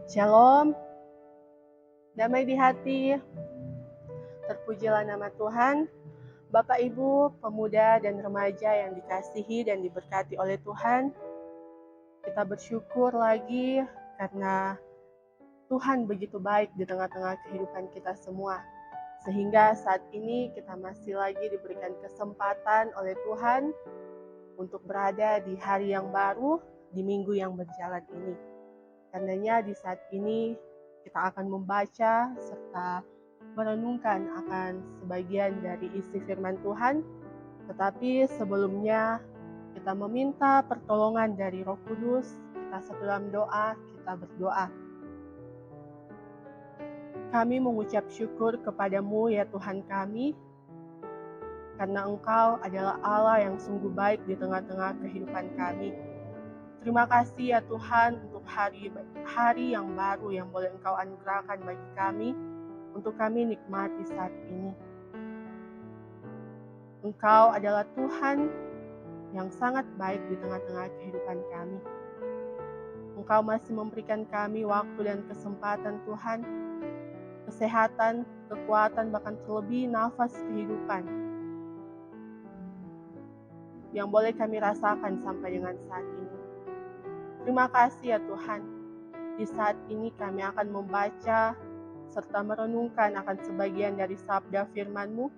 Shalom, damai di hati, terpujilah nama Tuhan. Bapak Ibu, pemuda dan remaja yang dikasihi dan diberkati oleh Tuhan, kita bersyukur lagi karena Tuhan begitu baik di tengah-tengah kehidupan kita semua. Sehingga saat ini kita masih lagi diberikan kesempatan oleh Tuhan untuk berada di hari yang baru, di minggu yang berjalan ini. Karenanya di saat ini kita akan membaca serta merenungkan akan sebagian dari isi firman Tuhan. Tetapi sebelumnya kita meminta pertolongan dari Roh Kudus. Kita satu dalam doa, kita berdoa. Kami mengucap syukur kepadamu ya Tuhan kami, karena Engkau adalah Allah yang sungguh baik di tengah-tengah kehidupan kami. Terima kasih ya Tuhan untuk hari yang baru yang boleh Engkau anugerahkan bagi kami, untuk kami nikmati saat ini. Engkau adalah Tuhan yang sangat baik di tengah-tengah kehidupan kami. Engkau masih memberikan kami waktu dan kesempatan Tuhan, kesehatan, kekuatan, bahkan terlebih nafas kehidupan yang boleh kami rasakan sampai dengan saat ini. Terima kasih ya Tuhan. Di saat ini kami akan membaca serta merenungkan akan sebagian dari sabda firman-Mu.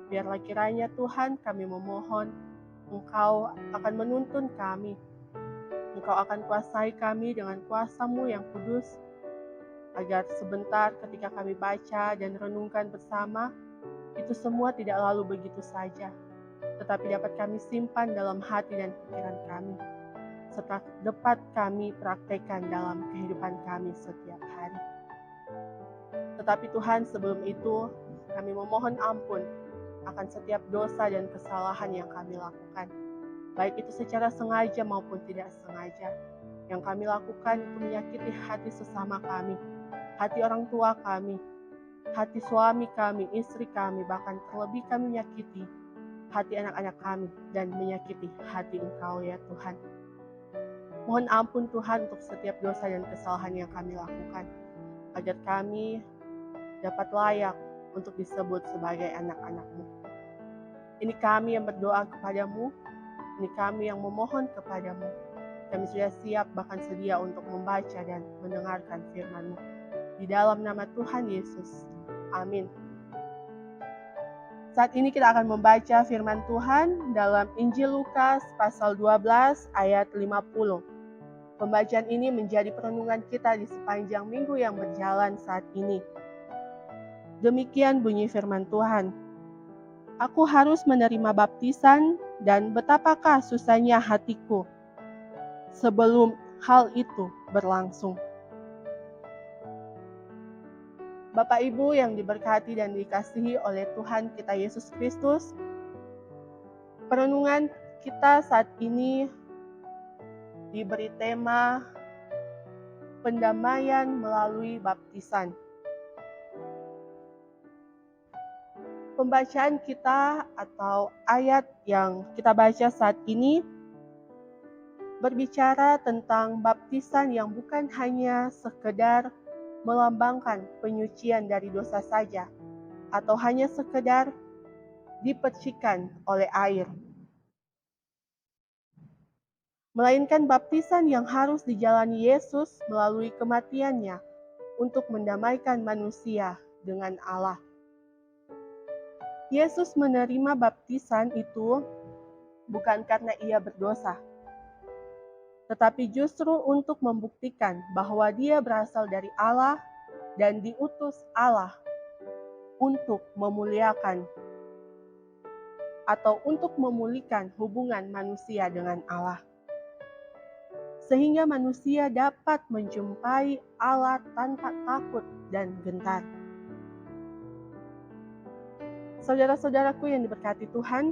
Biarlah kiranya Tuhan kami memohon, Engkau akan menuntun kami. Engkau akan kuasai kami dengan kuasa-Mu yang kudus, agar sebentar ketika kami baca dan renungkan bersama, itu semua tidak lalu begitu saja, tetapi dapat kami simpan dalam hati dan pikiran kami, serta dapat kami praktekkan dalam kehidupan kami setiap hari. Tetapi Tuhan, sebelum itu kami memohon ampun akan setiap dosa dan kesalahan yang kami lakukan, baik itu secara sengaja maupun tidak sengaja. Yang kami lakukan itu menyakiti hati sesama kami, hati orang tua kami, hati suami kami, istri kami, bahkan terlebih kami menyakiti hati anak-anak kami dan menyakiti hati Engkau ya Tuhan. Mohon ampun Tuhan untuk setiap dosa dan kesalahan yang kami lakukan, agar kami dapat layak untuk disebut sebagai anak-anak-Mu. Ini kami yang berdoa kepadamu, ini kami yang memohon kepadamu. Kami sudah siap bahkan sedia untuk membaca dan mendengarkan firman-Mu. Di dalam nama Tuhan Yesus. Amin. Saat ini kita akan membaca firman Tuhan dalam Injil Lukas pasal 12 ayat 50. Pembacaan ini menjadi perenungan kita di sepanjang minggu yang berjalan saat ini. Demikian bunyi firman Tuhan. Aku harus menerima baptisan dan betapakah susahnya hatiku sebelum hal itu berlangsung. Bapak Ibu yang diberkati dan dikasihi oleh Tuhan kita Yesus Kristus, perenungan kita saat ini diberi tema pendamaian melalui baptisan. Pembacaan kita atau ayat yang kita baca saat ini berbicara tentang baptisan yang bukan hanya sekedar melambangkan penyucian dari dosa saja, atau hanya sekedar dipercikan oleh air, melainkan baptisan yang harus dijalani Yesus melalui kematiannya untuk mendamaikan manusia dengan Allah. Yesus menerima baptisan itu bukan karena ia berdosa, tetapi justru untuk membuktikan bahwa dia berasal dari Allah dan diutus Allah untuk memuliakan atau untuk memulihkan hubungan manusia dengan Allah, sehingga manusia dapat menjumpai Allah tanpa takut dan gentar. Saudara-saudaraku yang diberkati Tuhan,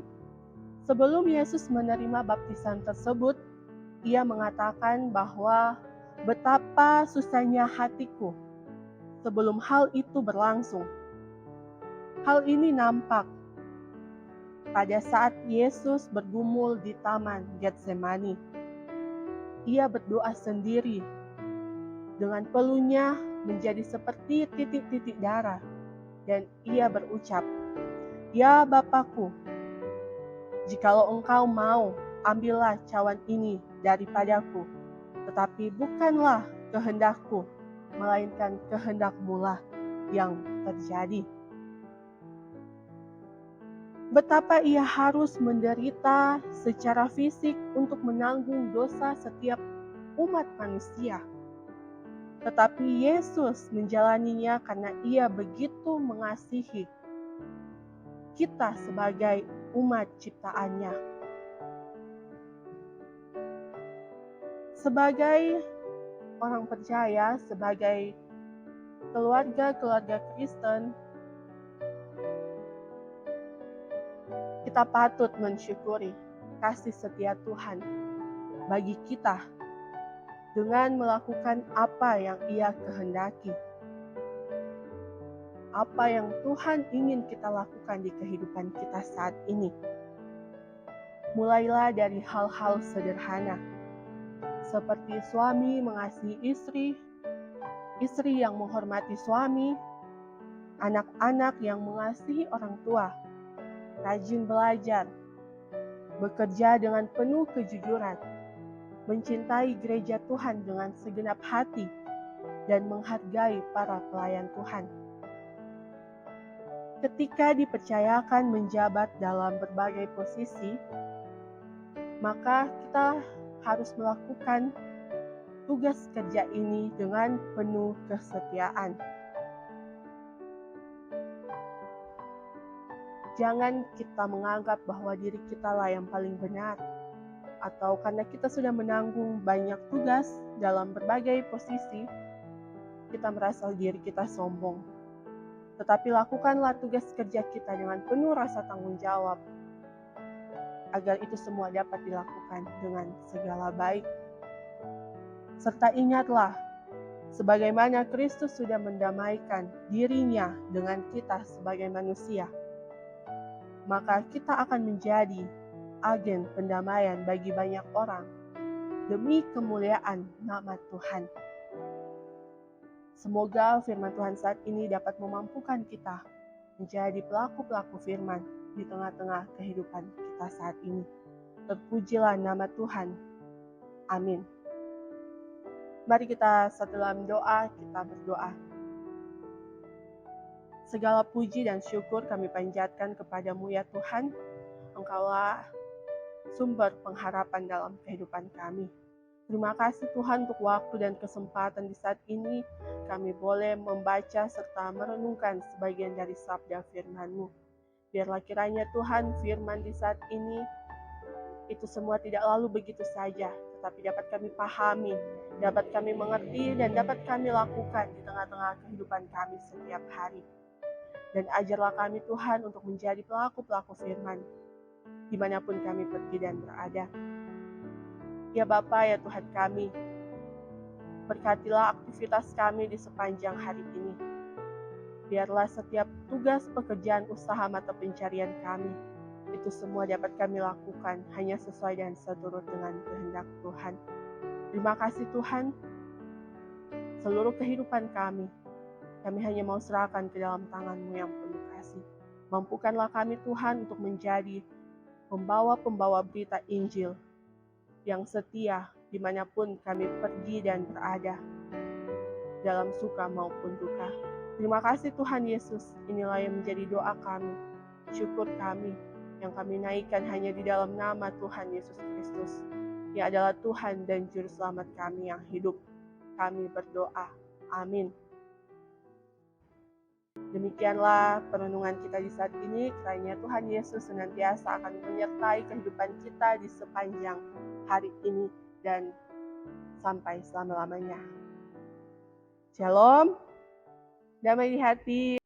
sebelum Yesus menerima baptisan tersebut, ia mengatakan bahwa betapa susahnya hatiku sebelum hal itu berlangsung. Hal ini nampak pada saat Yesus bergumul di Taman Getsemani. Ia berdoa sendiri dengan pelunya menjadi seperti titik-titik darah. Dan ia berucap, "Ya Bapakku, jikalau engkau mau, ambillah cawan ini daripadaku. Tetapi bukanlah kehendakku, melainkan kehendak-Mu-lah yang terjadi." Betapa ia harus menderita secara fisik untuk menanggung dosa setiap umat manusia. Tetapi Yesus menjalaninya karena ia begitu mengasihi kita sebagai umat ciptaannya. Sebagai orang percaya, sebagai keluarga-keluarga Kristen, kita patut mensyukuri kasih setia Tuhan bagi kita dengan melakukan apa yang Ia kehendaki. Apa yang Tuhan ingin kita lakukan di kehidupan kita saat ini. Mulailah dari hal-hal sederhana, seperti suami mengasihi istri, istri yang menghormati suami, anak-anak yang mengasihi orang tua, rajin belajar, bekerja dengan penuh kejujuran, mencintai gereja Tuhan dengan segenap hati, dan menghargai para pelayan Tuhan. Ketika dipercayakan menjabat dalam berbagai posisi, maka kita harus melakukan tugas kerja ini dengan penuh kesetiaan. Jangan kita menganggap bahwa diri kita lah yang paling benar, atau karena kita sudah menanggung banyak tugas dalam berbagai posisi, kita merasa diri kita sombong. Tetapi lakukanlah tugas kerja kita dengan penuh rasa tanggung jawab, agar itu semua dapat dilakukan dengan segala baik. Serta ingatlah, sebagaimana Kristus sudah mendamaikan dirinya dengan kita sebagai manusia, maka kita akan menjadi agen pendamaian bagi banyak orang demi kemuliaan nama Tuhan. Semoga firman Tuhan saat ini dapat memampukan kita menjadi pelaku-pelaku firman di tengah-tengah kehidupan kita saat ini. Terpujilah nama Tuhan. Amin. Mari kita satu dalam doa, kita berdoa. Segala puji dan syukur kami panjatkan kepadamu ya Tuhan. Engkaulah sumber pengharapan dalam kehidupan kami. Terima kasih Tuhan untuk waktu dan kesempatan di saat ini kami boleh membaca serta merenungkan sebagian dari sabda firman-Mu. Biarlah kiranya Tuhan firman di saat ini itu semua tidak lalu begitu saja, tetapi dapat kami pahami, dapat kami mengerti, dan dapat kami lakukan di tengah-tengah kehidupan kami setiap hari. Dan ajarlah kami Tuhan untuk menjadi pelaku-pelaku firman dimanapun kami pergi dan berada. Ya Bapa, ya Tuhan kami, berkatilah aktivitas kami di sepanjang hari ini. Biarlah setiap tugas pekerjaan usaha mata pencarian kami, itu semua dapat kami lakukan hanya sesuai dan seturut dengan kehendak Tuhan. Terima kasih Tuhan, seluruh kehidupan kami hanya mau serahkan ke dalam tangan-Mu yang penuh kasih. Mampukanlah kami Tuhan untuk menjadi pembawa-pembawa berita Injil yang setia dimanapun kami pergi dan berada, dalam suka maupun duka. Terima kasih Tuhan Yesus, inilah yang menjadi doa kami, syukur kami, yang kami naikkan hanya di dalam nama Tuhan Yesus Kristus. Ia adalah Tuhan dan Juru Selamat kami yang hidup. Kami berdoa. Amin. Demikianlah perenungan kita di saat ini. Kiranya Tuhan Yesus senantiasa akan menyertai kehidupan kita di sepanjang hari ini dan sampai selama-lamanya. Shalom, damai di hati.